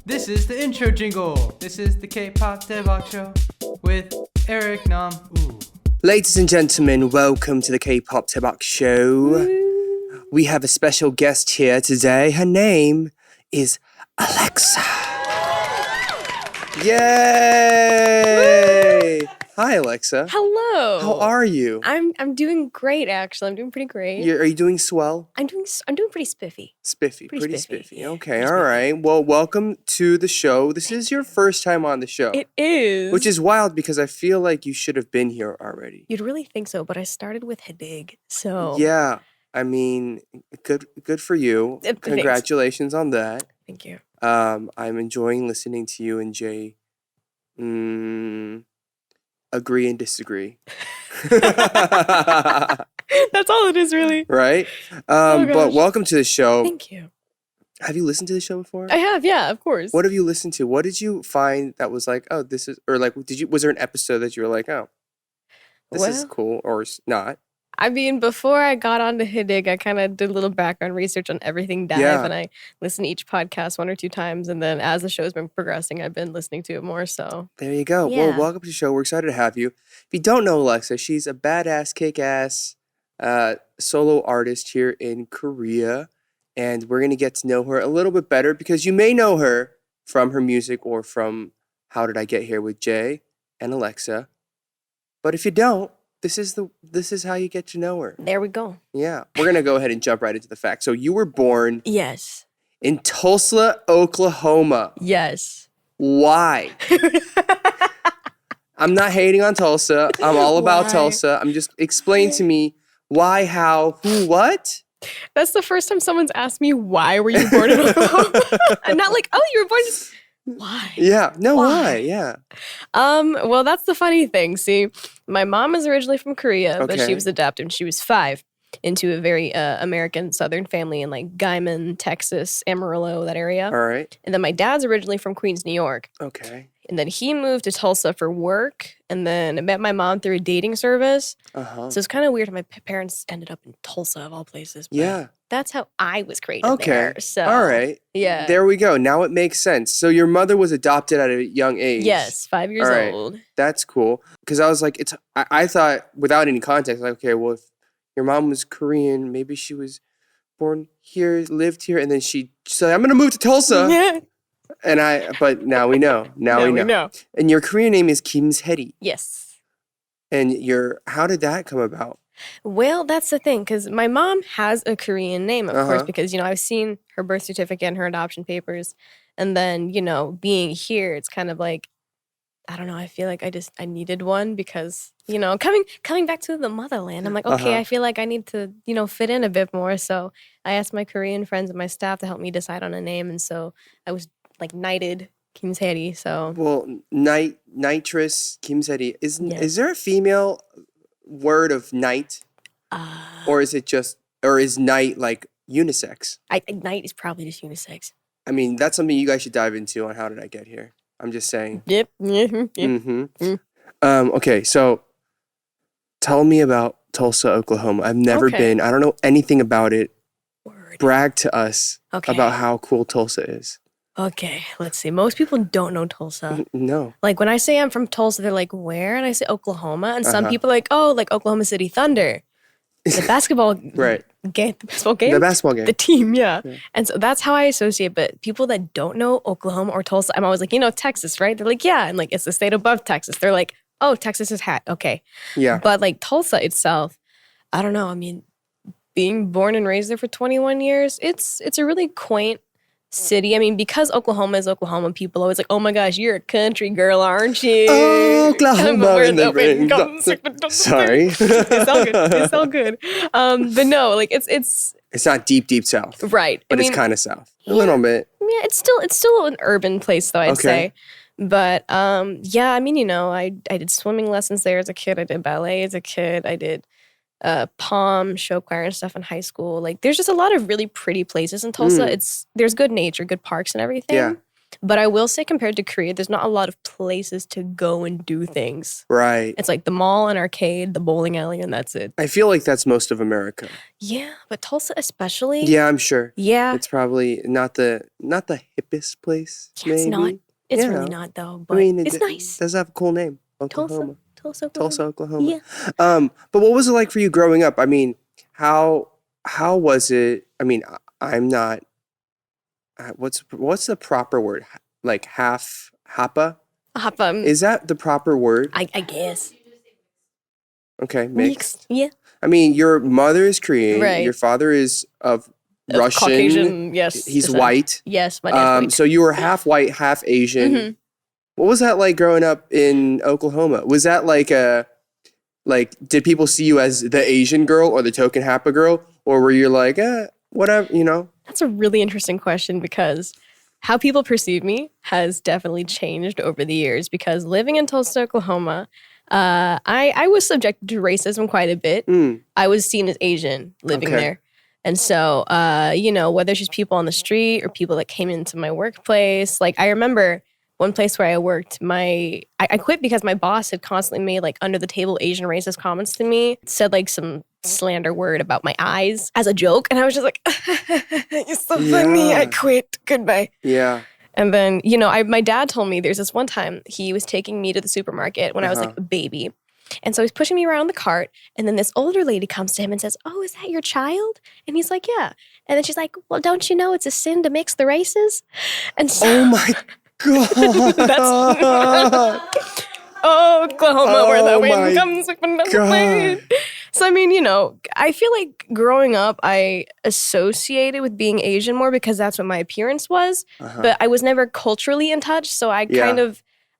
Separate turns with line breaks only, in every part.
This is the intro jingle. This is the Kpop Daebak Show with Eric Nam. Ooh.
Ladies and gentlemen, welcome to the Kpop Daebak Show. We have a special guest here today. Her name is AleXa. Yay! Hi, AleXa.
Hello.
How are you?
I'm doing great, actually. I'm doing pretty great.
Are you doing swell?
I'm doing pretty spiffy.
Spiffy, pretty
spiffy.
spiffy. Okay,
Pretty
all right. Well, welcome to the show. This is your first time on the show.
It is.
Which is wild because I feel like you should have been here already.
You'd really think so, but I started with Hadig, so
Yeah, I mean, good for you.
Thanks.
Congratulations on that.
Thank you.
I'm enjoying listening to you and Jay agree and disagree.
That's all it is, really.
Right?
Oh,
but
gosh.
welcome to the show.
Thank you.
Have you listened to the show before?
I have, yeah, of course.
What have you listened to? What did you find that was like, oh, this is, or like, was there an episode that you were like, oh, this is
Well-
cool, or not?
I mean, before I got onto Hadig, I kind of did a little background research on everything Dive,
Yeah.
and I listened to each podcast 1 or 2 times, and then as the show's been progressing, I've been listening to it more, so.
There you go.
Yeah.
Well, welcome to the show. We're excited to have you. If you don't know AleXa, she's a badass, kick-ass solo artist here in Korea. And we're going to get to know her a little bit better because you may know her from her music or from How Did I Get Here with Jay and AleXa. But if you don't, this is how you get to know her.
There we go.
Yeah. We're going to go ahead and jump right into the facts. So you were born
Yes.
in Tulsa, Oklahoma.
Yes.
Why? I'm not hating on Tulsa. I'm all about
Why?
Tulsa. I'm just explain to me why, how, who, what?
That's the first time someone's asked me, why were you born in Oklahoma? I'm not like, oh, you were born in... Why?
Yeah. No,
Why?
why? Yeah.
Well, that's the funny thing. See, my mom is originally from Korea, but
Okay.
she was adopted when she was 5 into a very American Southern family in like Guyman, Texas, Amarillo, that area.
All right.
And then my dad's originally from Queens, New York.
Okay.
And then he moved to Tulsa for work and then met my mom through a dating service.
Uh-huh.
So it's kind of weird how my parents ended up in Tulsa, of all places. But
Yeah.
that's how I was created
Okay.
there. So,
All right.
Yeah.
There we go. Now it makes sense. So your mother was adopted at a young age.
Yes, 5 years
All right.
old.
That's cool. Because I was like, I thought without any context, like, okay, well, if your mom was Korean, maybe she was born here, lived here, and then she said, I'm going to move to Tulsa.
Yeah.
But now we know. Now we know. And your Korean name is Kim Seri.
Yes.
And how did that come about?
Well, that's the thing, because my mom has a Korean name, of course,
Uh-huh.
because, I've seen her birth certificate and her adoption papers. And then, being here, it's kind of like, I don't know, I feel like I needed one because, coming back to the motherland, I'm like, okay,
Uh-huh.
I feel like I need to, fit in a bit more. So I asked my Korean friends and my staff to help me decide on a name. And so I was like knighted Kim Seri. So
Well, nitrous Kim Seri. Is there a female word of knight? Or is knight like unisex?
knight is probably just unisex.
I mean, that's something you guys should dive into on How Did I Get Here. I'm just saying.
Yep.
Mm-hmm. Okay, so tell me about Tulsa, Oklahoma. I've never
Okay.
been. I don't know anything about it.
Word.
Brag to us
Okay.
about how cool Tulsa is.
Okay, let's see. Most people don't know Tulsa.
No.
Like when I say I'm from Tulsa, they're like, where? And I say Oklahoma. And some
Uh-huh.
people are like, oh, like Oklahoma City Thunder. The basketball
Right.
game. The basketball game?
The basketball game.
The team, yeah.
Yeah.
And so that's how I associate. But people that don't know Oklahoma or Tulsa, I'm always like, Texas, right? They're like, yeah. And like, it's the state above Texas. They're like, oh, Texas is hat. Okay.
Yeah.
But like Tulsa itself, I don't know. I mean, being born and raised there for 21 years, it's a really quaint city. I mean, because Oklahoma is Oklahoma, people always like, oh my gosh, you're a country girl, aren't you?
Oklahoma
Where's
in the rain. Sorry.
It's all good. It's all good. But no, like it's
It's not deep south,
right.
but
I mean,
it's kind of south. A little bit.
yeah, it's still an urban place though, I'd
Okay.
say. But yeah, I mean, I did swimming lessons there as a kid. I did ballet as a kid. I did pom, show choir and stuff in high school. Like there's just a lot of really pretty places in Tulsa. There's good nature, good parks and everything.
Yeah.
But I will say compared to Korea, there's not a lot of places to go and do things.
Right.
It's like the mall and arcade, the bowling alley, and that's it.
I feel like that's most of America.
Yeah, but Tulsa especially.
Yeah, I'm sure.
Yeah.
It's probably not the hippest place,
Yeah, it's
maybe.
not. It's
You
really
know.
not though, but it's nice.
It does have a cool name. Oklahoma.
Tulsa,
Tulsa, Oklahoma.
Yeah.
But what was it like for you growing up? I mean, how was it? I mean, I'm not. What's the proper word? Like hapa? Is that the proper word?
I guess.
Okay, mixed.
Yeah.
I mean, your mother is Korean.
Right.
Your father is of Russian.
Caucasian, yes.
He's
descent.
white.
Yes, my dad's white.
So you were half white, half Asian.
Mhm.
What was that like growing up in Oklahoma? Was that did people see you as the Asian girl or the token Hapa girl? Or were you like, whatever, you know?
That's a really interesting question because how people perceive me has definitely changed over the years because living in Tulsa, Oklahoma, I was subjected to racism quite a bit. I was seen as Asian living there. And so, whether it's just people on the street or people that came into my workplace, like I remember one place where I worked, I quit because my boss had constantly made like under the table Asian racist comments to me, said like some slander word about my eyes as a joke. And I was just like, you're so funny. I quit. Goodbye.
Yeah.
And then, my dad told me there's this one time he was taking me to the supermarket when I was like a baby. And so he's pushing me around the cart. And then this older lady comes to him and says, oh, is that your child? And he's like, yeah. And then she's like, well, don't you know it's a sin to mix the races? And so,
oh my God.
Oklahoma, where the
Oh
wind
my
comes whipping down the
God.
plain. So, I mean, I feel like growing up, I associated with being Asian more because that's what my appearance was. But I was never culturally in touch. So I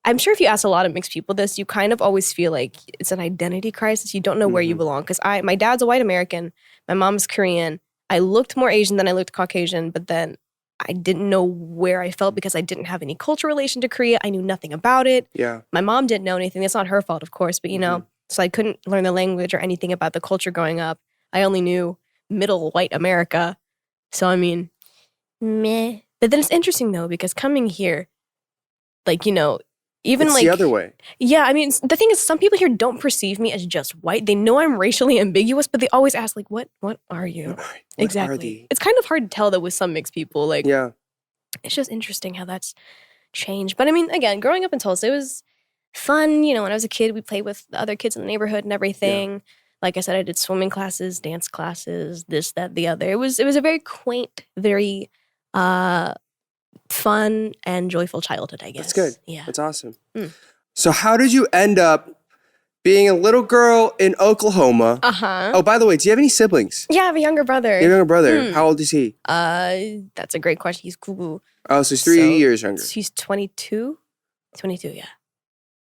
I'm sure if you ask a lot of mixed people this, you kind of always feel like it's an identity crisis. You don't know where you belong. Because my dad's a white American. My mom's Korean. I looked more Asian than I looked Caucasian. But then I didn't know where I felt because I didn't have any cultural relation to Korea. I knew nothing about it.
Yeah.
My mom didn't know anything. That's not her fault, of course. But, so I couldn't learn the language or anything about the culture growing up. I only knew middle white America. So, I mean, meh. But then it's interesting, though, because coming here, like, even
it's
like
the other way.
Yeah, I mean, the thing is, some people here don't perceive me as just white. They know I'm racially ambiguous, but they always ask, like, what are you?
What
exactly.
are they?
It's kind of hard to tell, though, with some mixed people. Like,
Yeah.
It's just interesting how that's changed. But I mean, again, growing up in Tulsa, it was fun. When I was a kid, we played with the other kids in the neighborhood and everything. Yeah. Like I said, I did swimming classes, dance classes, this, that, the other. It was a very quaint, very fun and joyful childhood, I guess.
That's good.
Yeah.
That's awesome. So how did you end up being a little girl in Oklahoma? Oh, by the way, do you have any siblings?
Yeah, I have a younger brother.
You have a younger brother. How old is he?
That's a great question. He's cool.
Oh, so he's 3 years younger.
He's 22? 22, yeah.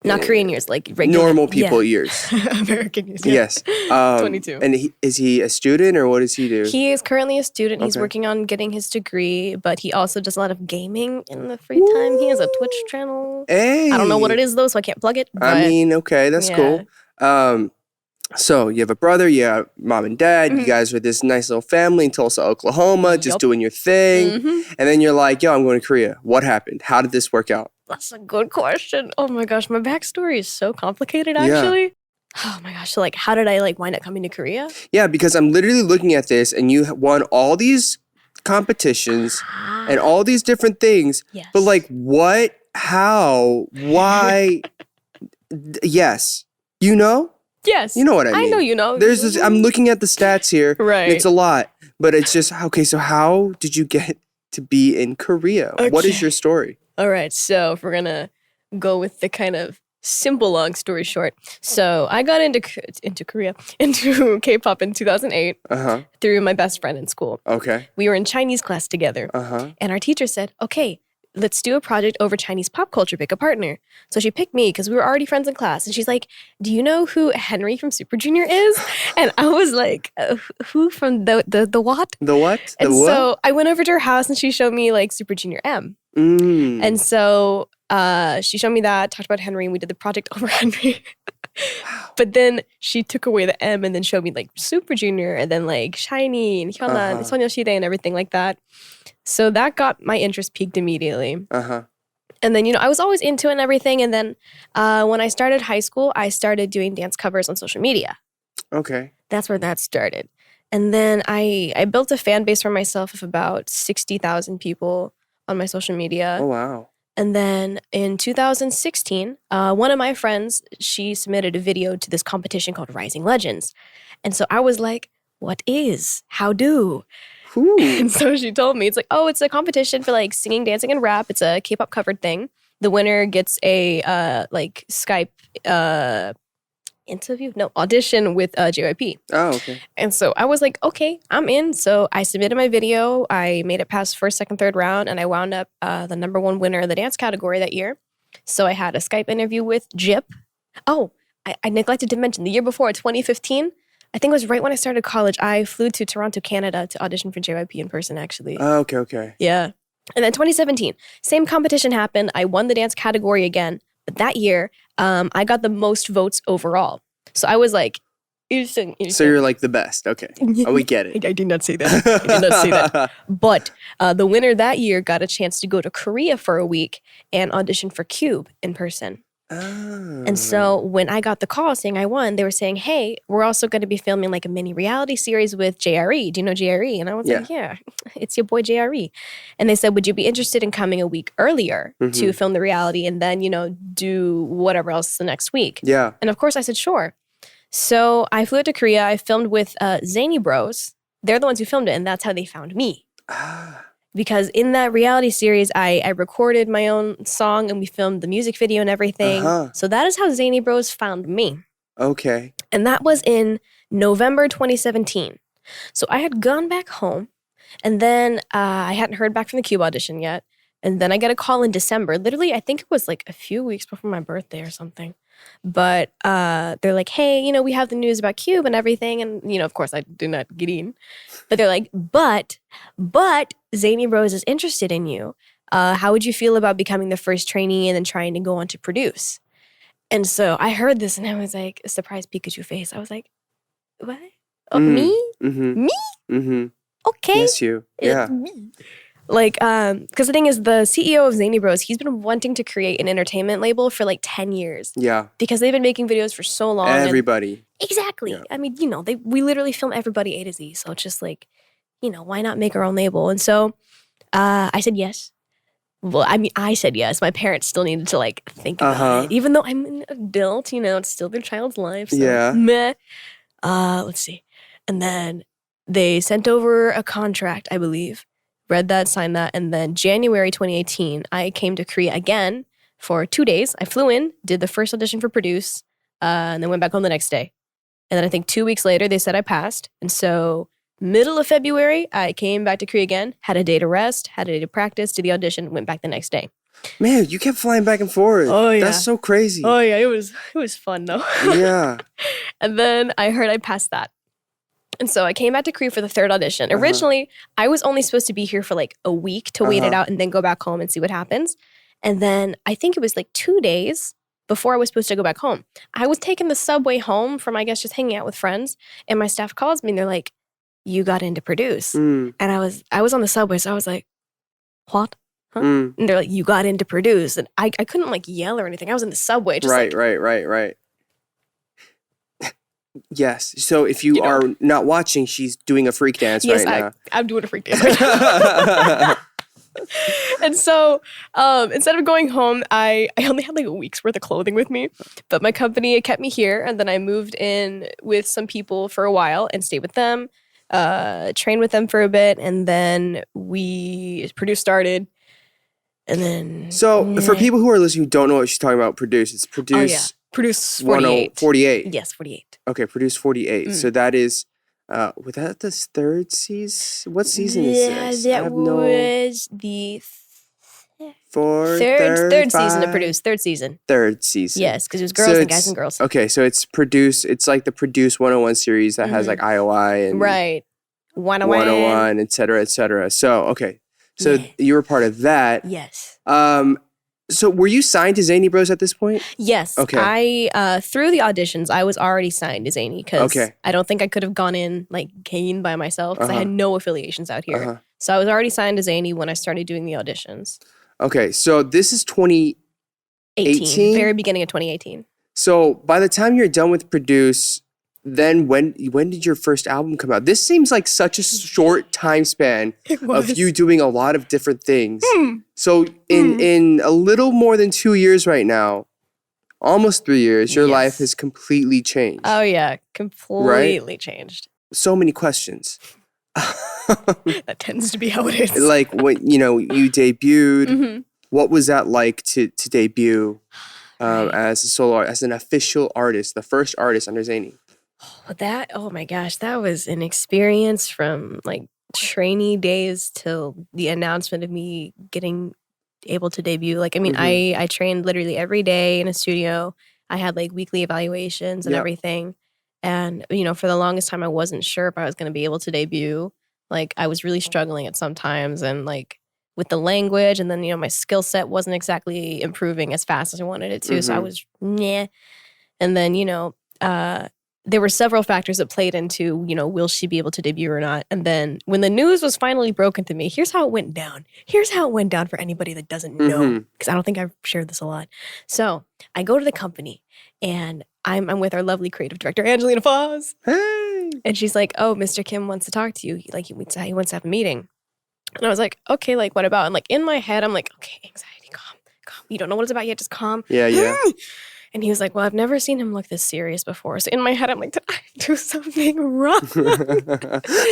Not Korean years, like regular.
Normal people years.
American years.
Yes.
22.
And is he a student or what does he do?
He is currently a student. He's working on getting his degree, but he also does a lot of gaming in the free time. He has a Twitch channel.
Hey.
I don't know what it is though, so I can't plug it. But
I mean, okay, that's cool. So you have a brother, you have mom and dad. You guys are this nice little family in Tulsa, Oklahoma, just doing your thing. And then you're like, yo, I'm going to Korea. What happened? How did this work out?
That's a good question. Oh my gosh, my backstory is so complicated actually. Yeah. Oh my gosh, so like how did I wind up coming to Korea?
Yeah, because I'm literally looking at this and you won all these competitions and all these different things.
Yes.
But like what, how, why? Yes. You know?
Yes.
You know what I mean.
I know you know.
There's this, I'm looking at the stats here.
Right.
And it's a lot. But it's just, okay, so how did you get to be in Korea? Okay. What is your story?
All right, so if we're going to go with the kind of simple long story short. So I got into Korea, into Kpop in 2008 through my best friend in school.
Okay.
We were in Chinese class together. And our teacher said, okay, let's do a project over Chinese pop culture, pick a partner. So she picked me because we were already friends in class. And she's like, do you know who Henry from Super Junior is? And I was like, who from the what?
The what?
And so I went over to her house and she showed me like Super Junior M. And so she showed me that, talked about Henry, and we did the project over Henry. But then she took away the M and then showed me like Super Junior and then like Shiny and Hyuna and Sonyeoshide and everything like that. So that got my interest peaked immediately. And then, I was always into it and everything. And then when I started high school, I started doing dance covers on social media.
Okay.
That's where that started. And then I built a fan base for myself of about 60,000 people on my social media.
Oh, wow.
And then in 2016, one of my friends, she submitted a video to this competition called Rising Legends. And so I was like, what is? How do? And so she told me, it's like, oh, it's a competition for like singing, dancing, and rap. It's a K-pop covered thing. The winner gets a Skype audition with JYP.
Oh, okay.
And so I was like, okay, I'm in. So I submitted my video. I made it past first, second, third round, and I wound up the number one winner in the dance category that year. So I had a Skype interview with Jip. Oh, I neglected to mention the year before, 2015. I think it was right when I started college. I flew to Toronto, Canada to audition for JYP in person, actually.
Oh, okay.
Yeah. And then 2017, same competition happened. I won the dance category again. But that year, I got the most votes overall. So I was like,
So you're like the best. Okay. Oh, we get it.
I did not say that. But the winner that year got a chance to go to Korea for a week and audition for Cube in person.
Oh.
And so when I got the call saying I won, they were saying, hey, we're also going to be filming like a mini reality series with JRE. Do you know JRE? And I was like, yeah, it's your boy JRE. And they said, would you be interested in coming a week earlier to film the reality and then, do whatever else the next week?
Yeah.
And of course I said, sure. So I flew to Korea. I filmed with Zany Bros. They're the ones who filmed it, and that's how they found me. Because in that reality series, I recorded my own song and we filmed the music video and everything. So that is how Zany Bros found me.
Okay.
And that was in November 2017. So I had gone back home and then I hadn't heard back from the Cube audition yet. And then I got a call in December. Literally, I think it was like a few weeks before my birthday or something. But they're like, hey, we have the news about Cube and everything. And, of course, I do not get in. But they're like, but Zany Bros is interested in you. How would you feel about becoming the first trainee and then trying to go on to produce? And so I heard this and I was like, a surprised Pikachu face. I was like, what? Oh, me? Me? Okay.
Yes, you. Yeah.
Me. Like, because the thing is, the CEO of Zany Bros, he's been wanting to create an entertainment label for like 10 years.
Yeah.
Because they've been making videos for so long.
Everybody.
Exactly.
Yeah.
I mean, we literally film everybody A to Z. So it's just like, why not make our own label? And so I said yes. Well, I mean, I said yes. My parents still needed to like think about it. Even though I'm an adult, it's still their child's life. So
Yeah.
meh. Let's see. And then they sent over a contract, I believe. Read that, signed that, and then January 2018, I came to Korea again for 2 days. I flew in, did the first audition for Produce, and then went back home the next day. And then I think 2 weeks later, they said I passed. And so middle of February, I came back to Korea again, had a day to rest, had a day to practice, did the audition, went back the next day.
Man, you kept flying back and forth.
Oh, yeah.
That's so crazy.
Oh, yeah, it was fun, though.
Yeah.
And then I heard I passed that. And so I came back to Korea for the third audition. Originally, I was only supposed to be here for like a week to wait it out and then go back home and see what happens. And then I think it was like 2 days before I was supposed to go back home. I was taking the subway home from, I guess, just hanging out with friends. And my staff calls me and they're like, you got in to Produce. And I was on the subway, so I was like, what? Huh? And they're like, you got in to Produce. And I couldn't like yell or anything. I was in the subway. Just
Right. Yes. So if you are not watching, she's doing a freak dance right now.
I'm doing a freak dance right now. And so instead of going home, I only had like a week's worth of clothing with me. But my company kept me here. And then I moved in with some people for a while and stayed with them, trained with them for a bit. And then Produce started. And then...
So for people who are listening who don't know what she's talking about, Produce, it's Produce...
Oh, yeah. Produce 48.
48.
Yes, 48.
Okay, Produce 48. So that is, was that the third season? What season is this?
That was the
third
season of Produce. Third season.
Third season.
Yes, because it was girls and guys and girls.
Okay, so it's Produce. It's like the Produce 101 series that has like IOI and...
Right. 101.
et cetera, et cetera. So, okay. So you were part of that.
Yes.
So were you signed to Zany Bros at this point?
Yes.
Okay.
I through the auditions, I was already signed to Zany because
Okay.
I don't think I could have gone in like Kane by myself because I had no affiliations out here.
Uh-huh.
So I was already signed to Zany when I started doing the auditions.
Okay, so this is 2018?
Very beginning of 2018.
So by the time you're done with Produce, then when did your first album come out? This seems like such a short time span of you doing a lot of different things. So in a little more than 2 years right now, almost 3 years, your life has completely changed.
Oh yeah, completely changed.
So many questions.
That tends to be how it is.
Like when you debuted, what was that like to debut as a solo as an official artist, the first artist under Zany?
Oh my gosh, that was an experience from like trainee days till the announcement of me getting able to debut. Like, I mean, I trained literally every day in a studio. I had like weekly evaluations and everything. And, for the longest time, I wasn't sure if I was going to be able to debut. Like, I was really struggling at some times and like with the language. And then, my skill set wasn't exactly improving as fast as I wanted it to. So I was, nah. And then, there were several factors that played into, will she be able to debut or not? And then when the news was finally broken to me, here's how it went down. Here's how it went down for anybody that doesn't know, because I don't think I've shared this a lot. So I go to the company and I'm with our lovely creative director, Angelina Foz.
Hey.
And she's like, oh, Mr. Kim wants to talk to you. He wants to have a meeting. And I was like, okay, like what about? And like in my head, I'm like, okay, anxiety, calm. You don't know what it's about yet, just calm.
Yeah.
And he was like, well, I've never seen him look this serious before. So in my head, I'm like, did I do something wrong?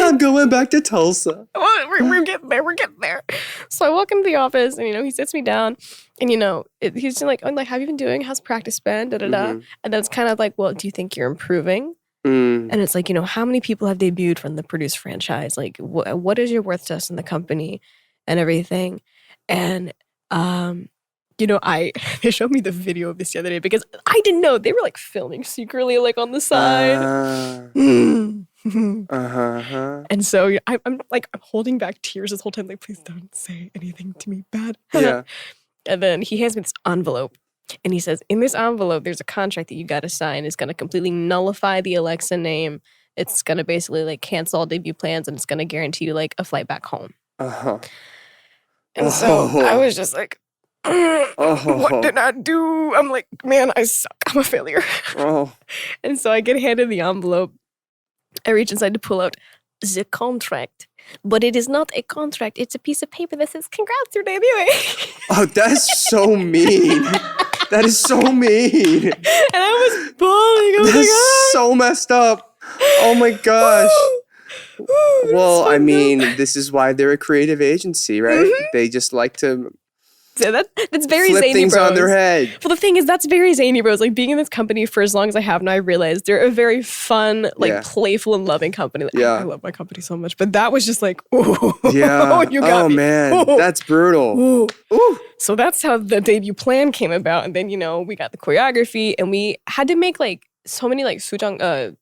I'm going back to Tulsa.
We're getting there. So I walk into the office and, he sits me down and, he's like, oh, like, how have you been doing? How's practice been? Da-da-da. And then it's kind of like, well, do you think you're improving? And it's like, how many people have debuted from the Produce franchise? Like, what is your worth to us in the company and everything? And, they showed me the video of this the other day because I didn't know. They were like filming secretly, like on the side. And so I'm holding back tears this whole time. Like, please don't say anything to me bad.
Yeah.
And then he hands me this envelope. And he says, in this envelope, there's a contract that you got to sign. It's going to completely nullify the AleXa name. It's going to basically like cancel all debut plans and it's going to guarantee you like a flight back home. And so I was just like, what did I do? I'm like, man, I suck. I'm a failure. And so I get handed the envelope. I reach inside to pull out the contract. But it is not a contract. It's a piece of paper that says, congrats, you're debuting.
Oh, that's so mean. That is so mean.
And I was bawling.
That's so messed up. Oh my gosh. Well, I mean, this is why they're a creative agency, right? They just like to
that's very
flip
Zany
things
Bros.
on their head.
Well, the thing is, that's very Zany Bros. Like, being in this company for as long as I have now, I realized they're a very fun, playful and loving company. Like, I love my company so much. But that was just like, ooh.
Yeah.
You got me.
Man.
Ooh.
That's brutal.
Ooh.
Ooh.
So that's how the debut plan came about. And then, we got the choreography and we had to make like so many like sujang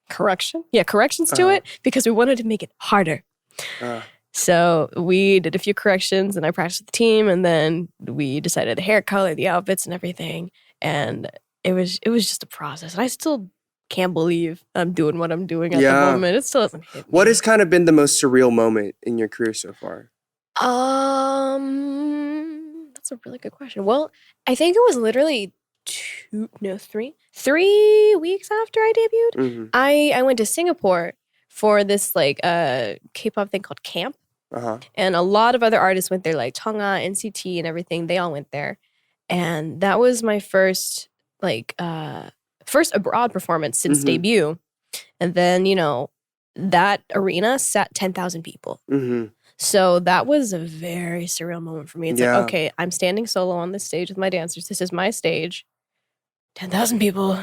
corrections to it because we wanted to make it harder. So we did a few corrections and I practiced with the team and then we decided the hair color, the outfits and everything. And it was just a process. And I still can't believe I'm doing what I'm doing at the moment. It still doesn't hit me.
What has kind of been the most surreal moment in your career so far?
That's a really good question. Well, I think it was literally 3 weeks after I debuted. I went to Singapore for this like K-pop thing called Camp. And a lot of other artists went there, like Tonga, NCT, and everything. They all went there. And that was my first abroad performance since debut. And then, that arena sat 10,000 people. So that was a very surreal moment for me. It's like, okay, I'm standing solo on this stage with my dancers. This is my stage. 10,000 people.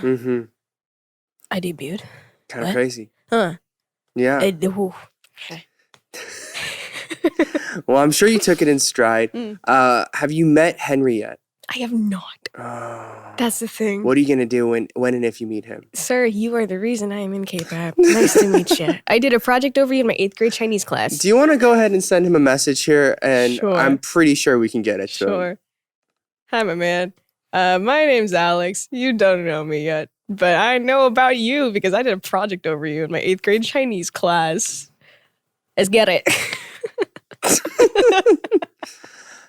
I debuted.
Kind of crazy.
Huh.
Yeah. Well, I'm sure you took it in stride. Have you met Henry yet?
I have not.
Oh.
That's the thing.
What are you going to do when and if you meet him?
Sir, you are the reason I am in Kpop. Nice to meet you. I did a project over you in my 8th grade Chinese class.
Do you want to go ahead and send him a message here? And
Sure.
I'm pretty sure we can get it to him.
Sure. Hi, my man. My name's Alex. You don't know me yet, but I know about you because I did a project over you in my 8th grade Chinese class. Let's get it.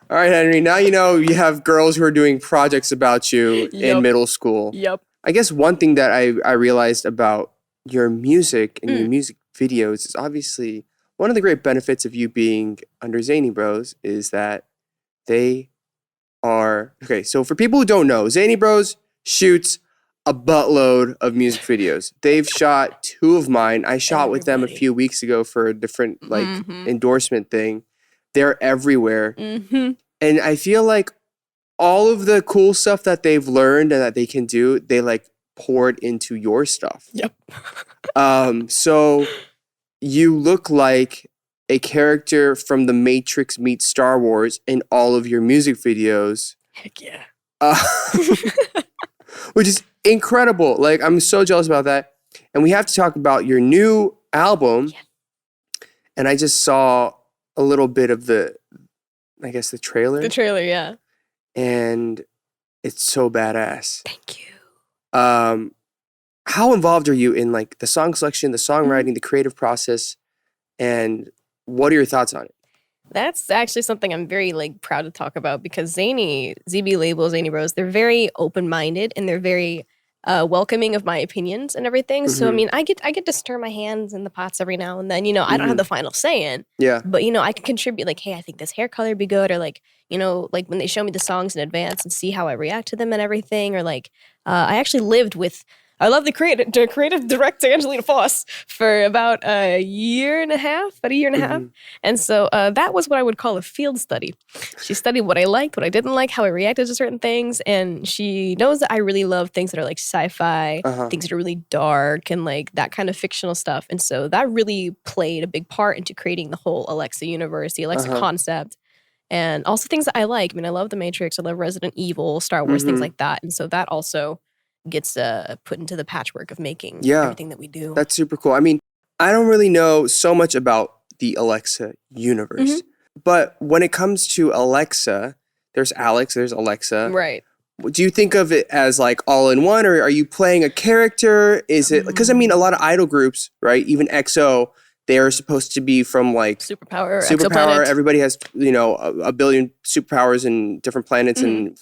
All right, Henry. Now you know you have girls who are doing projects about you in middle school.
Yep.
I guess one thing that I realized about your music and your music videos is obviously one of the great benefits of you being under Zany Bros is that they are... Okay, so for people who don't know, Zany Bros shoots a buttload of music videos. They've shot 2 of mine. I shot with them a few weeks ago for a different endorsement thing. They're everywhere. And I feel like all of the cool stuff that they've learned and that they can do, they like poured into your stuff.
Yep.
So you look like a character from The Matrix meets Star Wars in all of your music videos.
Heck yeah.
Which is incredible. Like, I'm so jealous about that. And we have to talk about your new album.
Yeah.
And I just saw a little bit of the trailer.
The trailer, yeah.
And it's so badass.
Thank you.
How involved are you in like the song selection, the songwriting, the creative process, and what are your thoughts on it?
That's actually something I'm very like proud to talk about because ZB label, Zany Bros, they're very open-minded and they're very welcoming of my opinions and everything. So I mean, I get to stir my hands in the pots every now and then. You know, I don't have the final say in.
Yeah.
But you know, I can contribute. Like, hey, I think this hair color would be good, or like, you know, like when they show me the songs in advance and see how I react to them and everything. Or like, I actually lived with. I love the creative director Angelina Foss for about a year and a half. And so that was what I would call a field study. She studied what I liked, what I didn't like, how I reacted to certain things. And she knows that I really love things that are like sci-fi, things that are really dark and like that kind of fictional stuff. And so that really played a big part into creating the whole AleXa universe, the AleXa concept. And also things that I like. I mean, I love The Matrix. I love Resident Evil, Star Wars, things like that. And so that also gets put into the patchwork of making everything that we do.
That's super cool. I mean, I don't really know so much about the AleXa universe, but when it comes to AleXa, there's Alex, there's AleXa.
Right.
Do you think of it as like all in one, or are you playing a character? Is it because I mean, a lot of idol groups, right? Even EXO, they are supposed to be from like
superpower.
Exoplanet. Everybody has, you know, a billion superpowers and different planets. And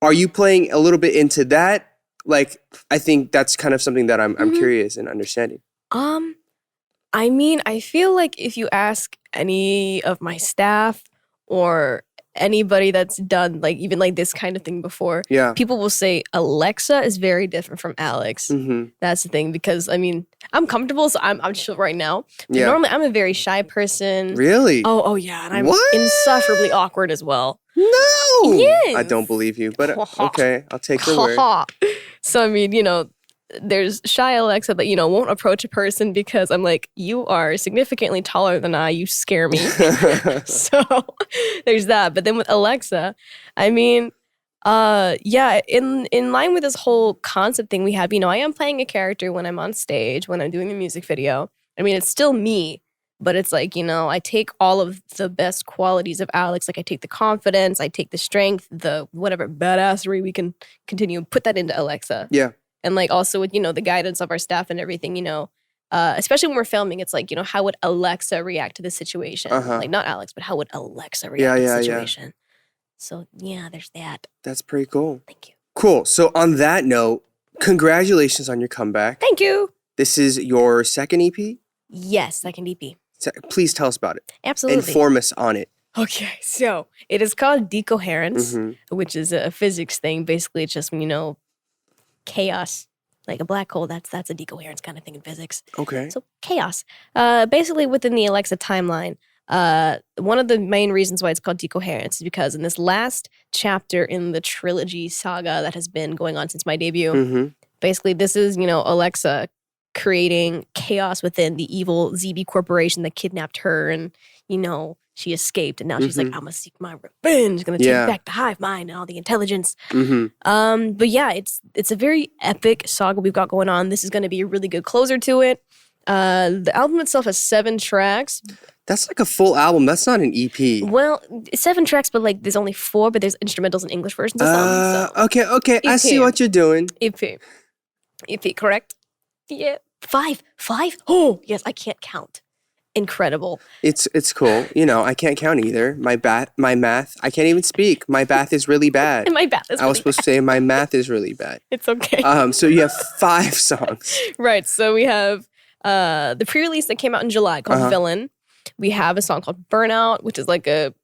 are you playing a little bit into that? Like, I think that's kind of something that I'm curious in understanding.
I mean, I feel like if you ask any of my staff or anybody that's done like even like this kind of thing before, people will say AleXa is very different from Alex. That's the thing, because I mean, I'm comfortable, so I'm chill right now. But normally, I'm a very shy person.
Really?
Oh yeah, and I'm insufferably awkward as well.
No!
Yes!
I don't believe you, but okay, I'll take your word.
So, I mean, you know, there's shy AleXa that, you know, won't approach a person because I'm like, you are significantly taller than I, you scare me. So, there's that. But then with AleXa, I mean, in line with this whole concept thing we have, you know, I am playing a character when I'm on stage, when I'm doing a music video. I mean, it's still me. But it's like, you know, I take all of the best qualities of Alex. Like I take the confidence, I take the strength, the whatever badassery we can continue and put that into AleXa.
Yeah.
And like also with, you know, the guidance of our staff and everything, you know, especially when we're filming, it's like, you know, how would AleXa react to this situation? Like not Alex, but how would AleXa react to the situation? Yeah. So yeah, there's that.
That's pretty cool.
Thank you.
Cool. So on that note, congratulations on your comeback.
Thank you.
This is your second EP?
Yes, second EP.
Please tell us about it.
Absolutely.
Inform us on it.
Okay, so it is called Decoherence, which is a physics thing. Basically, it's just, you know, chaos, like a black hole. That's a decoherence kind of thing in physics.
Okay.
So chaos. Basically, within the AleXa timeline, one of the main reasons why it's called Decoherence is because in this last chapter in the trilogy saga that has been going on since my debut, basically this is, you know, AleXa creating chaos within the evil ZB corporation that kidnapped her, and you know she escaped, and now she's like, I'm gonna seek my revenge, gonna take back the hive mind and all the intelligence. But yeah, it's a very epic saga we've got going on. This is gonna be a really good closer to it. The album itself has 7 tracks.
That's like a full album. That's not an EP.
Well, 7 tracks, but like there's only 4, but there's instrumentals and English versions of some. So.
Okay. I see what you're doing.
EP, correct? Yeah. 5. Oh, yes, I can't count. Incredible.
It's cool. I can't count either. My math, I can't even speak. My math is really bad.
My math is
I was supposed to say my math is really bad.
It's okay.
So you have 5 songs.
Right. So we have the pre-release that came out in July called Villain. We have a song called Burnout, which is like a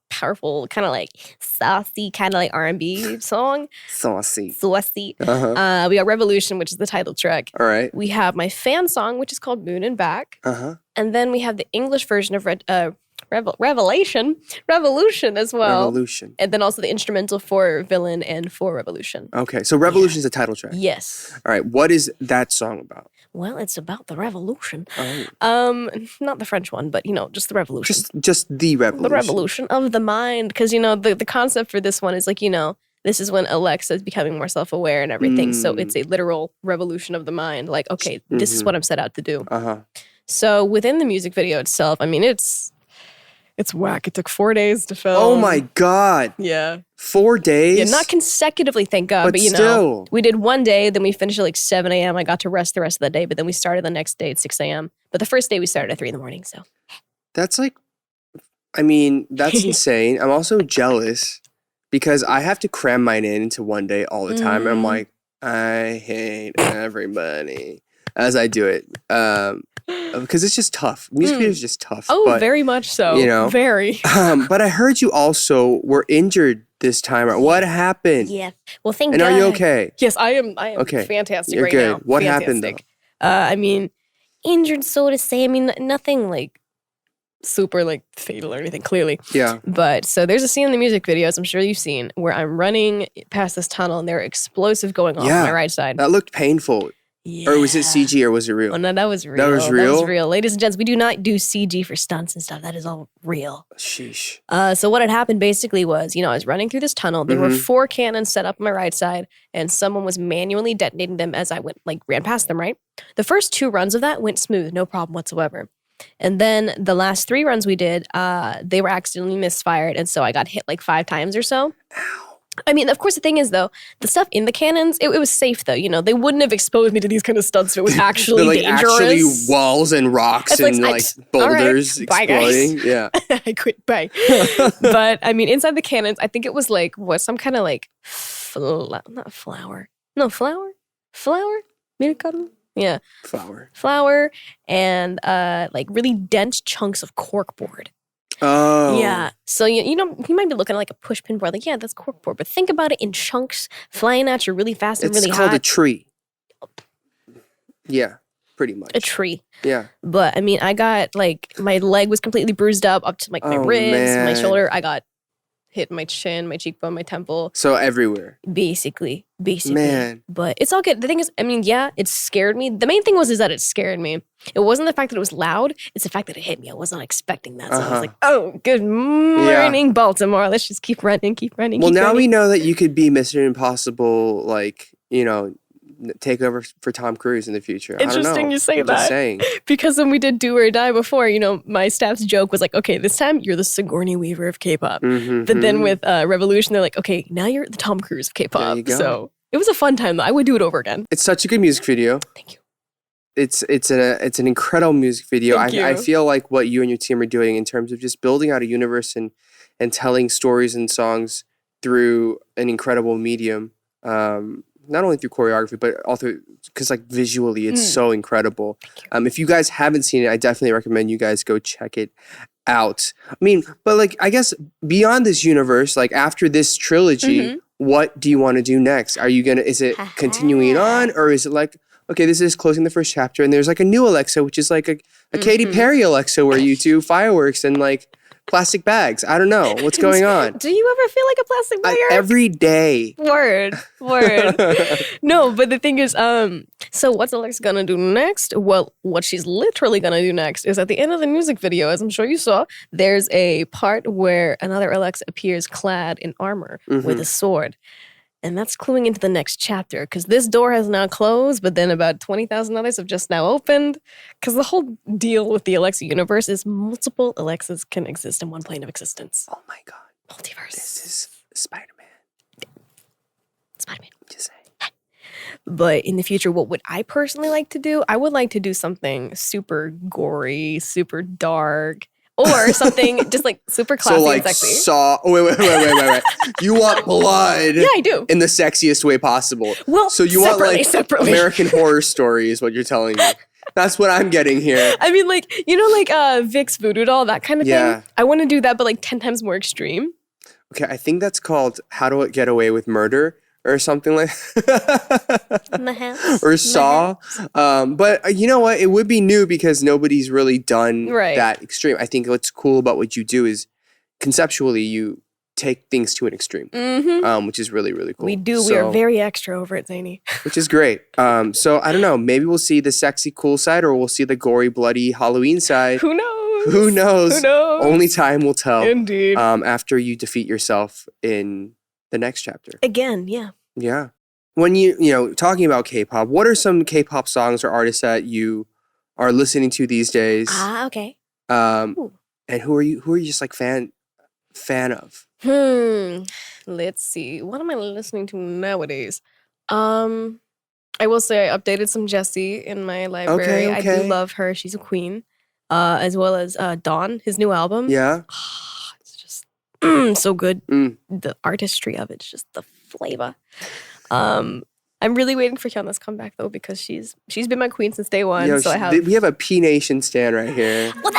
powerful, kind of like saucy, kind of like R&B song.
Saucy.
We got Revolution, which is the title track.
All right.
We have my fan song, which is called Moon and Back. And then we have the English version of Revolution as well.
Revolution.
And then also the instrumental for Villain and for Revolution.
Okay, so Revolution is the title track.
Yes.
All right, what is that song about?
Well, it's about the revolution.
Oh.
Not the French one, but just the revolution.
Just the revolution.
The revolution of the mind. Because, the concept for this one is like, this is when AleXa is becoming more self-aware and everything. So it's a literal revolution of the mind. Like, okay, this is what I'm set out to do. So within the music video itself, I mean, it's whack. It took 4 days to film.
Oh my God.
Yeah.
4 days?
Yeah, not consecutively, thank God. But
still.
We did one day, then we finished at like 7 a.m. I got to rest the rest of the day, but then we started the next day at 6 a.m. But the first day we started at 3 in the morning, so.
That's that's insane. I'm also jealous because I have to cram mine into one day all the time. And I'm like, I hate everybody as I do it. Because it's just tough. Music video is just tough.
Oh,
but,
very much so. Very.
But I heard you also were injured this time. What happened?
Yeah. Well, thank
God.
God.
And are you okay?
Yes, I am.
Okay.
Fantastic
You're
right
good.
now.
What happened though?
I mean, injured, so to say. I mean, nothing like super like fatal or anything, clearly.
Yeah.
But so there's a scene in the music videos, I'm sure you've seen, where I'm running past this tunnel and there are explosives going off on my right side.
That looked painful.
Yeah.
Or was it CG or was it real?
Oh, no, that was real.
That was real?
That was real. Ladies and gents, we do not do CG for stunts and stuff. That is all real.
Sheesh.
So what had happened basically was, I was running through this tunnel. There were 4 cannons set up on my right side, and someone was manually detonating them as I ran past them, right? The first 2 runs of that went smooth, no problem whatsoever. And then the last 3 runs we did, they were accidentally misfired, and so I got hit like 5 times or so.
Ow.
I mean, of course, the thing is, though, the stuff in the cannons, it was safe, though. They wouldn't have exposed me to these kind of stunts if it was actually dangerous.
Actually walls and rocks and boulders exploding. Yeah.
I quit. Bye. But, I mean, inside the cannons, I think it was some kind of not flour. No, flour? Flour? Miracaro? Yeah. Flour and really dense chunks of corkboard.
Oh.
Yeah. So, you might be looking at like a push pin board, like, yeah, that's corkboard. But think about it in chunks flying at you really fast and really hot.
It's called a tree. Yeah, pretty much.
A tree.
Yeah.
But, I mean, I got, my leg was completely bruised up to, my ribs, my shoulder. I got hit my chin, my cheekbone, my temple.
So everywhere.
Basically.
Man.
But it's all good. The thing is, I mean, yeah, it scared me. The main thing was that it scared me. It wasn't the fact that it was loud. It's the fact that it hit me. I was not expecting that. So I was like, oh, good morning, Baltimore. Let's just keep running.
Well, now we know that you could be Mr. Impossible, take over for Tom Cruise in the future.
Interesting you say
I'm
that.
Just saying.
Because when we did Do or Die before, my staff's joke was like, okay, this time you're the Sigourney Weaver of K-pop. But then with Revolution, they're like, okay, now you're the Tom Cruise of K-pop.
There you go.
So it was a fun time, though. I would do it over again.
It's such a good music video.
Thank you.
It's an incredible music video. I feel like what you and your team are doing in terms of just building out a universe and telling stories and songs through an incredible medium. Not only through choreography, but also because visually it's so incredible. If you guys haven't seen it, I definitely recommend you guys go check it out. I mean, but I guess beyond this universe, after this trilogy, what do you want to do next? Are you is it continuing on, or is it okay, this is closing the first chapter and there's a new AleXa, which is a Katy Perry AleXa where you do fireworks and plastic bags. I don't know what's going on.
Do you ever feel like a plastic bag?
Every day.
Word. No, but the thing is, so what's AleXa gonna do next? Well, what she's literally gonna do next is at the end of the music video, as I'm sure you saw, there's a part where another AleXa appears clad in armor with a sword. And that's cluing into the next chapter because this door has now closed, but then about 20,000 others have just now opened. Because the whole deal with the AleXa universe is multiple AleXas can exist in one plane of existence.
Oh my God.
Multiverse.
This is Spider-Man.
Spider-Man.
Just saying.
But in the future, what would I personally like to do? I would like to do something super gory, super dark, or something just like super classy
So like
and sexy.
Saw. Oh, wait. You want blood?
Yeah, I do.
In the sexiest way possible.
Well,
so you want like
separately.
American Horror Story is what you're telling me. That's what I'm getting here.
I mean, like, like Vic's voodoo doll, that kind of
Yeah.
thing. I want to do that, but like 10 times more extreme.
Okay, I think that's called How to Get Away with Murder or something like
In the house.
or Saw. But you know what? It would be new because nobody's really done that extreme. I think what's cool about what you do is conceptually you take things to an extreme, which is really, really cool.
We do. We are very extra over it, Zany.
Which is great. So I don't know. Maybe we'll see the sexy, cool side or we'll see the gory, bloody Halloween side.
Who knows?
Who knows?
Who knows?
Only time will tell.
Indeed.
After you defeat yourself in the next chapter.
Again, yeah.
Yeah. When you talking about K-pop, what are some K-pop songs or artists that you are listening to these days?
Okay.
And who are you just like fan of?
Let's see. What am I listening to nowadays? I will say I updated some Jessie in my library.
Okay.
I do love her. She's a queen. As well as Dawn, his new album.
Yeah.
It's just so good. The artistry of it's just the flavor. I'm really waiting for Hyunna's comeback though because she's been my queen since day one.
We have a P Nation stan right here.
Well,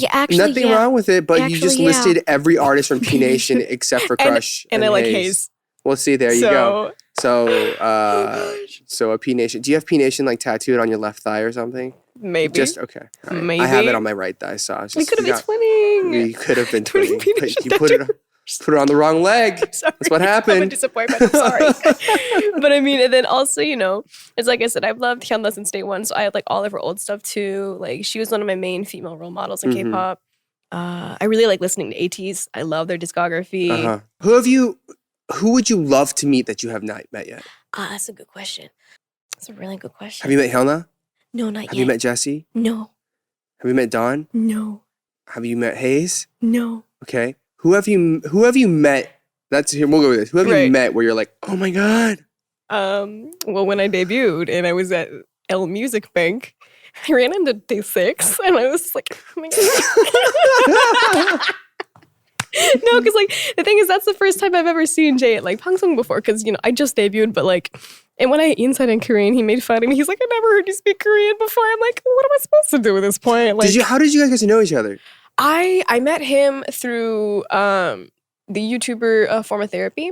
actually
nothing wrong with it, but you just listed every artist from P Nation except for Crush
and I like Hayes.
Well, see, there you go. So a P Nation. Do you have P Nation like tattooed on your left thigh or something?
Maybe.
Just okay. Right.
Maybe.
I have it on my right thigh, so I was just,
we could have been twinning.
We could have been twinning. But you put
tattoo.
it on the wrong leg. That's what happened.
I'm a disappointment. I'm sorry. But I mean, and then also, it's like I said, I've loved Hyunna since day one, so I had like all of her old stuff too. Like she was one of my main female role models in K-pop. I really like listening to ATEEZ. I love their discography.
Who would you love to meet that you have not met yet?
That's a good question. That's a really good question.
Have you met Hyunna?
No, not yet.
Have you met Jessie?
No.
Have you met Dawn?
No.
Have you met Hayes?
No.
Okay. Who have you met? We'll go with this. Who have you met where you're like, oh my God?
Well, when I debuted and I was at L Music Bank, I ran into Day 6 and I was like, oh my God. No, because like the thing is that's the first time I've ever seen Jay at like Pangsong before because I just debuted, but like, and when I inside in Korean, he made fun of me. He's like, I never heard you speak Korean before. I'm like, what am I supposed to do at this point? Like,
how did you guys get to know each other?
I met him through the YouTuber Form of Therapy.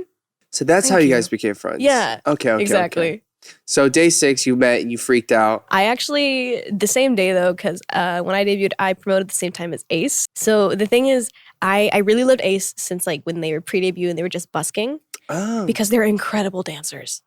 So that's how you guys became friends.
Yeah.
Okay.
Exactly.
Okay. So day 6, you met and you freaked out.
I actually, the same day though, because when I debuted, I promoted at the same time as Ace. So the thing is, I really loved Ace since like when they were pre-debut and they were just busking.
Oh.
Because they're incredible dancers.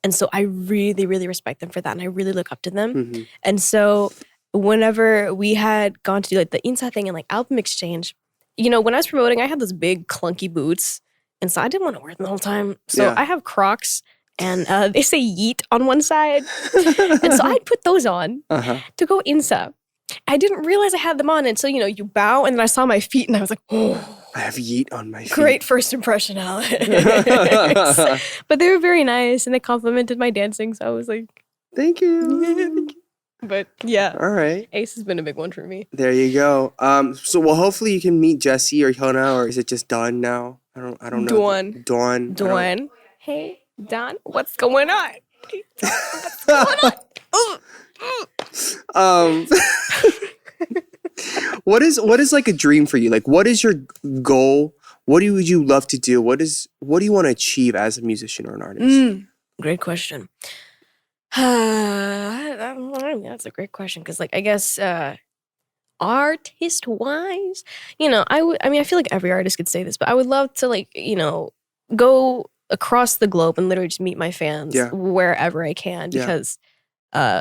And so I really, really respect them for that. And I really look up to them. And so whenever we had gone to do like the Insa thing and like album exchange, when I was promoting, I had those big clunky boots. And so I didn't want to wear them the whole time. So I have Crocs and they say yeet on one side. And so I'd put those on to go Insa. I didn't realize I had them on until, you bow and then I saw my feet and I was like, oh.
I have yeet on my feet.
Great first impression, Alex. But they were very nice and they complimented my dancing. So I was like,
thank you.
But yeah.
All right.
Ace has been a big one for me.
There you go. So hopefully you can meet Jessie or Hyunna, or is it just Dawn now? I don't know.
Dawn. Hey, Dawn, what's going on? What's going on?
What is like a dream for you? Like, what is your goal? What would you love to do? What do you want to achieve as a musician or an artist?
Great question. That's a great question because, like, I guess artist-wise, I feel like every artist could say this, but I would love to, like, go across the globe and literally just meet my fans wherever I can because.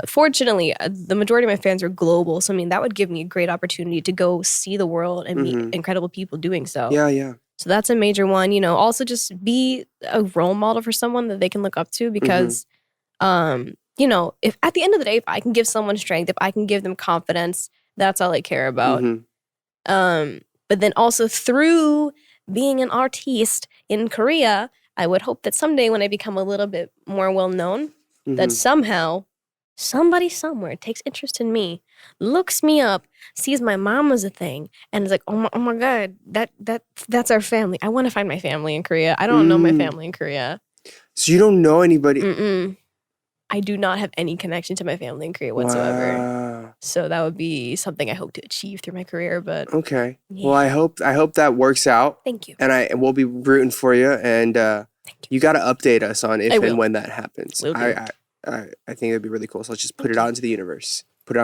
Fortunately, the majority of my fans are global. So, that would give me a great opportunity to go see the world and meet incredible people doing so.
Yeah.
So that's a major one. Also just be a role model for someone that they can look up to because, if at the end of the day, if I can give someone strength, if I can give them confidence, that's all I care about. But then also through being an artiste in Korea, I would hope that someday when I become a little bit more well-known, that somehow somebody somewhere takes interest in me, looks me up, sees my mom as a thing, and is like, oh my God, that's our family. I want to find my family in Korea. I don't know my family in Korea.
So you don't know anybody?
I do not have any connection to my family in Korea whatsoever.
Wow.
So that would be something I hope to achieve through my career. But
okay. Yeah. Well, I hope that works out.
Thank you.
And we'll be rooting for you. And you got to update us on if and when that happens. I think it'd be really cool. So let's just put it out into the universe. So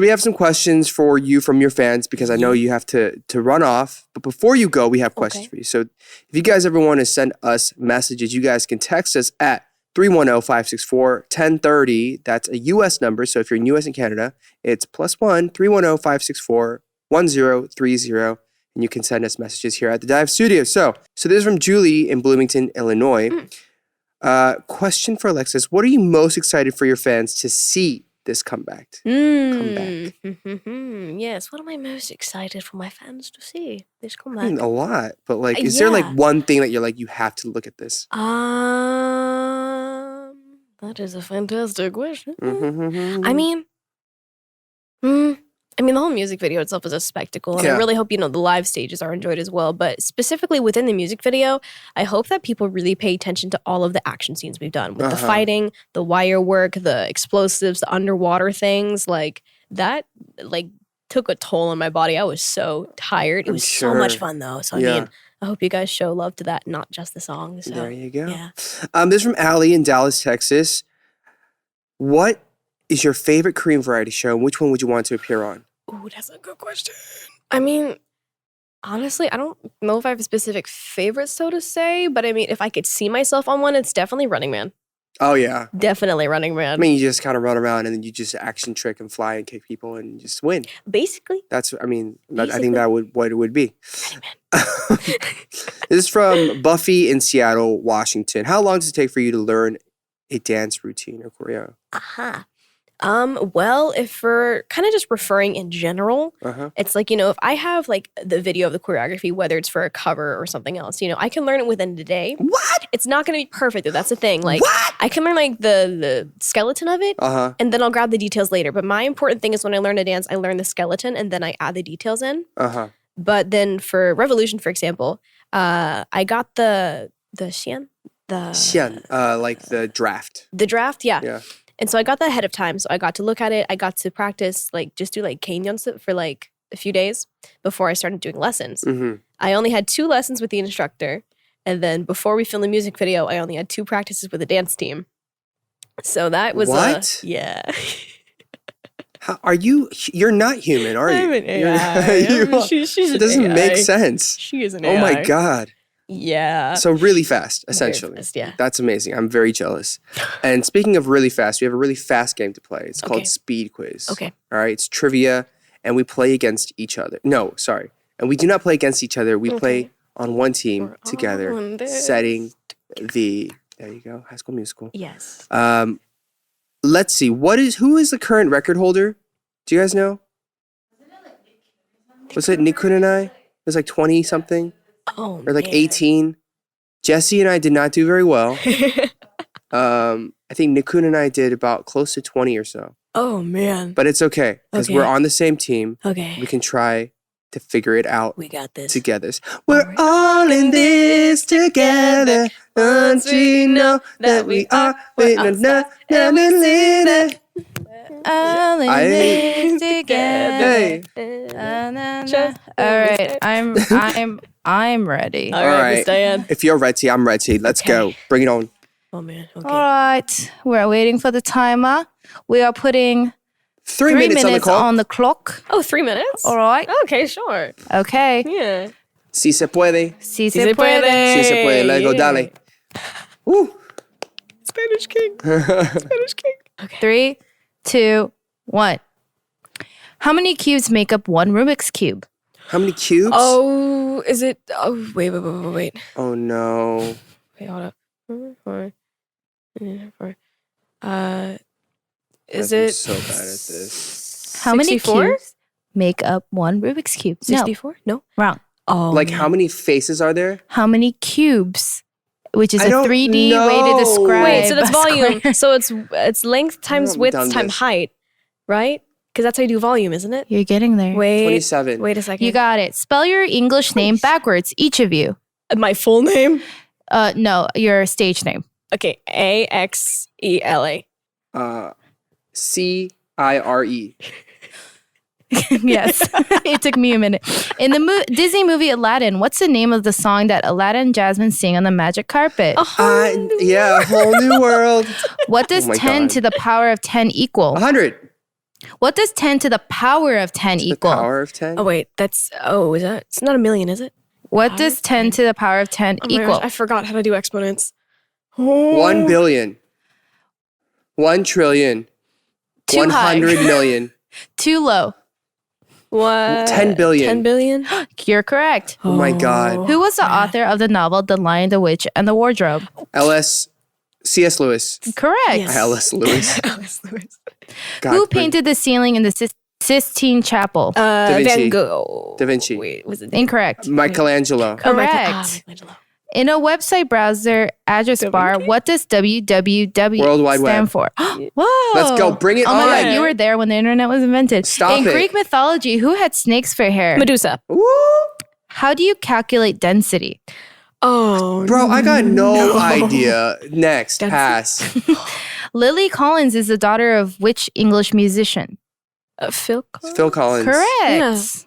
we have some questions for you from your fans because I know you have to run off. But before you go, we have questions for you. So if you guys ever want to send us messages, you guys can text us at 310-564-1030. That's a U.S. number. So if you're in U.S. and Canada, it's +1 310-564-1030. And you can send us messages here at the Dive Studio. So this is from Julie in Bloomington, Illinois. Question for Alexis. What are you most excited for your fans to see this comeback?
Yes. What am I most excited for my fans to see this comeback?
I mean, a lot. But is there one thing that you're like, you have to look at this?
That is a fantastic question. I mean, the whole music video itself is a spectacle, and I really hope, the live stages are enjoyed as well. But specifically within the music video, I hope that people really pay attention to all of the action scenes we've done with the fighting, the wire work, the explosives, the underwater things. That took a toll on my body. I was so tired. It was so much fun, though. So, I hope you guys show love to that, not just the song. So,
there you go.
Yeah.
This is from Allie in Dallas, Texas. What is your favorite Korean variety show, and which one would you want to appear on?
Ooh, that's a good question. Honestly, I don't know if I have a specific favorite, so to say, but if I could see myself on one, it's definitely Running Man.
Oh, yeah.
Definitely Running Man.
You just kind of run around and then you just action trick and fly and kick people and just win.
Basically.
I think that what it would be. This is from Buffy in Seattle, Washington. How long does it take for you to learn a dance routine or choreo?
Well, if we're kind of just referring in general, it's if I have the video of the choreography, whether it's for a cover or something else, I can learn it within the day.
What?
It's not going to be perfect, though. That's the thing.
What?
I can learn the skeleton of it, and then I'll grab the details later. But my important thing is when I learn a dance, I learn the skeleton, and then I add the details in. But then for Revolution, for example, I got the xian. The draft. The draft, yeah. Yeah. And so I got that ahead of time. So I got to look at it. I got to practice, just do Keinyeonsu for a few days before I started doing lessons. I only had 2 lessons with the instructor. And then before we filmed the music video, I only had 2 practices with the dance team. So that was
what?
Yeah.
How are you? You're not human, are you?
I'm an AI. She's
it doesn't
AI.
make sense.
She is an AI.
Oh my God.
Yeah.
So really fast, essentially.
Very fast, yeah.
That's amazing. I'm very jealous. And speaking of really fast, we have a really fast game to play. It's called Speed Quiz.
Okay.
All right. It's trivia, and we play against each other. No, sorry. And we do not play against each other. We play on one team together, setting the. There you go. High School Musical.
Yes.
Let's see. Who is the current record holder? Do you guys know? Was it Nikun and I? It was 20 something.
Oh,
or 18. Jesse and I did not do very well. I think Nikun and I did about close to 20 or so.
Oh, man.
But it's okay because we're on the same team.
Okay.
We can try to figure it out.
We got this.
Together. We're all in this together. Once we know that we are with enough. Let me lead it.
All in this together. All right, I'm ready.
All right, Miss Diane.
If you're ready, I'm ready. Let's go. Bring it on.
Oh man. Okay.
All right, we're waiting for the timer. We are putting
3 minutes
on the clock.
Oh, 3 minutes?
All right.
Okay, sure.
Okay.
Yeah.
Si se puede.
Si se puede.
Si se puede. Let's go, dale. Woo.
Spanish King. Spanish King.
Okay. 3, 2, 1. How many cubes make up one Rubik's Cube?
How many cubes?
Oh, is it? Oh, wait.
Oh no.
Wait, hold up. Is
I'm
it
so bad at this.
How many
64?
cubes make up one Rubik's Cube? No,
64? No.
wrong.
Oh,
Like
man.
how many faces are there?
How many cubes? Which is
I
a
don't
3D way
know.
to describe.
Wait, so that's
a
volume.
square.
So it's length times
I've
width
done
times
this.
height, right? Because that's how you do volume, isn't it?
You're getting there.
Wait.
27.
Wait a second.
You got it. Spell your English name backwards, each of you.
my full name.
No, your stage name.
Okay, AXELA.
CIRE.
Yes, it took me a minute. In the Disney movie Aladdin, what's the name of the song that Aladdin and Jasmine sing on the magic carpet?
A
Whole new world.
What does
Oh my
10
God.
to the power of 10 equal?
100.
What does 10 to the power of 10
The
equal?
power of 10.
Oh wait, is that? It's not a million, is it?
What
Power
does
of
10 to the power of 10
Oh my
equal?
gosh, I forgot how to do exponents.
1 billion. 1 trillion.
Too
100
high.
million.
Too low.
What?
10 billion.
10 billion?
You're correct.
Oh my God.
Who was the author of the novel The Lion, the Witch, and the Wardrobe?
C.S. Lewis.
Correct.
Yes.
L.S. Lewis.
Alice Lewis.
God,
Who
but-
painted the ceiling in the Sistine Chapel?
Vinci.
Van Gogh.
Da Vinci.
Wait, was it?
Incorrect.
Michelangelo.
Correct.
Michelangelo.
In a website browser address
Da
bar,
Vinci?
what does www
World Wide
stand
Web.
for? Whoa.
Let's go. Bring it
Oh my
on.
God, you were there when the internet was invented.
Stop
In
it.
Greek mythology, who had snakes for hair?
Medusa.
Woo.
How do you calculate density?
Oh,
Bro, I got no idea. Next,
That's-
pass.
Lily Collins is the daughter of which English musician?
Phil.
Phil Collins.
Correct.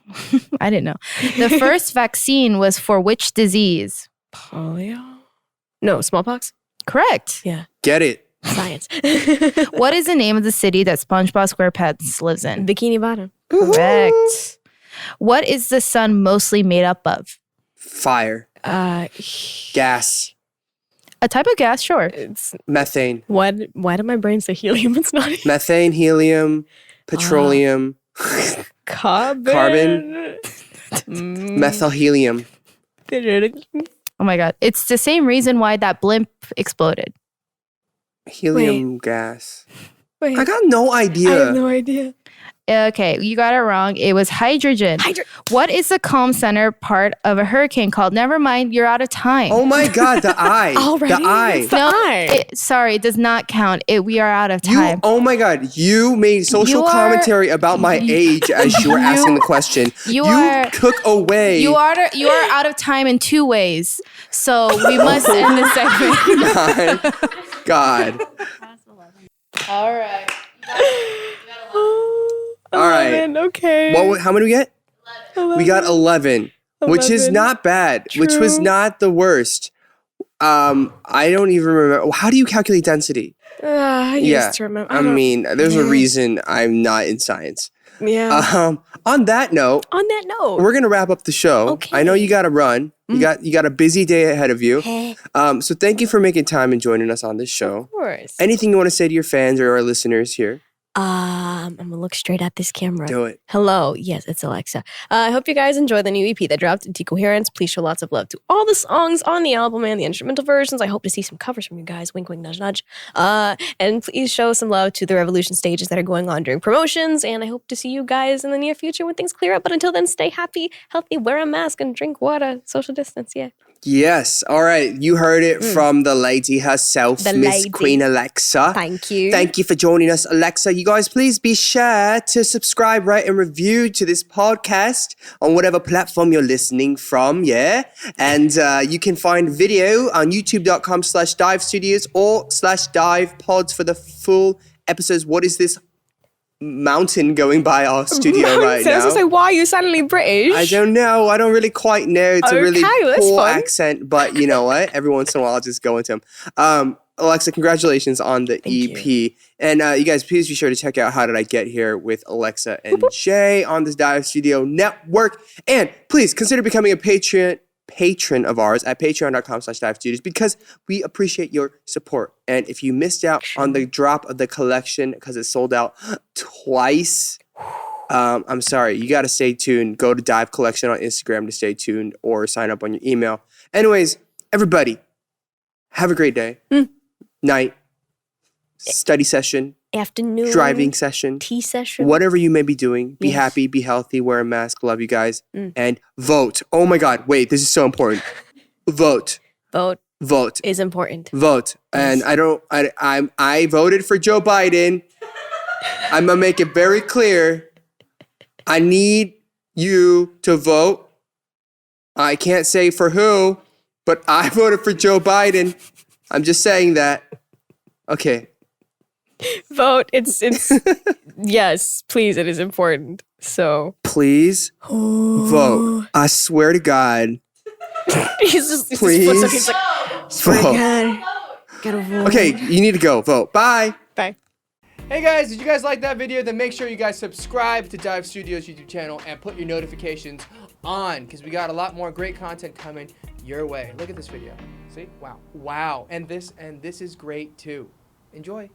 I didn't know. The first vaccine was for which disease?
Polio. No, smallpox.
Correct.
Yeah,
Get it.
science.
What is the name of the city that SpongeBob SquarePants lives in?
Bikini Bottom.
Correct. What is the sun mostly made up of?
Fire. Gas.
A type of gas, sure.
It's
Methane.
why did my brain say helium? It's not
Methane, helium, petroleum,
carbon.
methyl helium.
Oh my God. It's the same reason why that blimp exploded.
Helium gas.
Wait,
I got no
I
idea.
have no idea.
Okay, you got it wrong. It was hydrogen. What is the calm center part of a hurricane called? Never mind, you're out of time.
Oh my God, the eye.
Already?
The eye.
It's the eye.
Sorry, it does not count. We are out of
You,
time.
oh my God, you made social
You are-
commentary about my age as you were asking the question.
You are-
took away.
You are out of time in two ways. So we must end this segment.
God.
All right.
All right.
11, okay.
How many we get?
11.
We got 11, which is
11.
not bad, which was
True.
not the worst. I don't even remember. How do you calculate density?
I
Yeah,
used to remember.
I
don't-
mean, there's a reason I'm not in science.
yeah.
On that note,
On that note,
we're gonna wrap up the show.
Okay.
I know you got to run. You got a busy day ahead of you. So thank you for making time and joining us on this show.
of course.
Anything you want to say to your fans or our listeners here?
I'm gonna look straight at this camera.
Do it.
Hello, yes, it's AleXa. I hope you guys enjoy the new EP that dropped, Decoherence. Please show lots of love to all the songs on the album and the instrumental versions. I hope to see some covers from you guys. Wink, wink, nudge, nudge. And please show some love to the Revolution stages that are going on during promotions. And I hope to see you guys in the near future when things clear up. But until then, stay happy, healthy, wear a mask, and drink water. Social distance, yeah.
Yes. All right. You heard it from the lady herself,
The
Miss
lady.
Queen AleXa.
Thank you.
Thank you for joining us, AleXa. You guys, please be sure to subscribe, rate, and review to this podcast on whatever platform you're listening from, yeah? And you can find video on youtube.com/dive studios or /dive pods for the full episodes. What is this mountain going by our studio right
So I was
now?
gonna say, why are you suddenly British?
I don't know. I don't really quite know. It's a really
Okay, that's
poor
fun.
accent, but you know what? Every once in a while, I'll just go into them. AleXa, congratulations on the EP. And you guys, please be sure to check out How Did I Get Here with AleXa and Jay on the Dive Studio Network. And please consider becoming a patron of ours at patreon.com/dive studios because we appreciate your support. And if you missed out on the drop of the collection because it sold out twice, I'm sorry. You got to stay tuned. Go to Dive Collection on Instagram to stay tuned or sign up on your email. Anyways, everybody, have a great day, night, study session,
Afternoon.
driving session,
Tea session.
whatever you may be doing. Be
Yes.
happy, be healthy, wear a mask. Love you guys. And vote. Oh my God. Wait, this is so important. Vote.
Vote
Vote.
is important.
Vote. And I voted for Joe Biden. I'm gonna make it very clear. I need you to vote. I can't say for who, but I voted for Joe Biden. I'm just saying that. Okay.
Vote. It's yes, please, it is important. So
Please vote. I swear to God.
he's
Please.
he's like, swear to
Vote.
God, gotta vote.
Okay, you need to go. Vote. Bye.
Bye.
Hey guys, did you guys like that video? Then make sure you guys subscribe to Dive Studios YouTube channel and put your notifications on, because we got a lot more great content coming your way. Look at this video. See? Wow. And this is great too. Enjoy.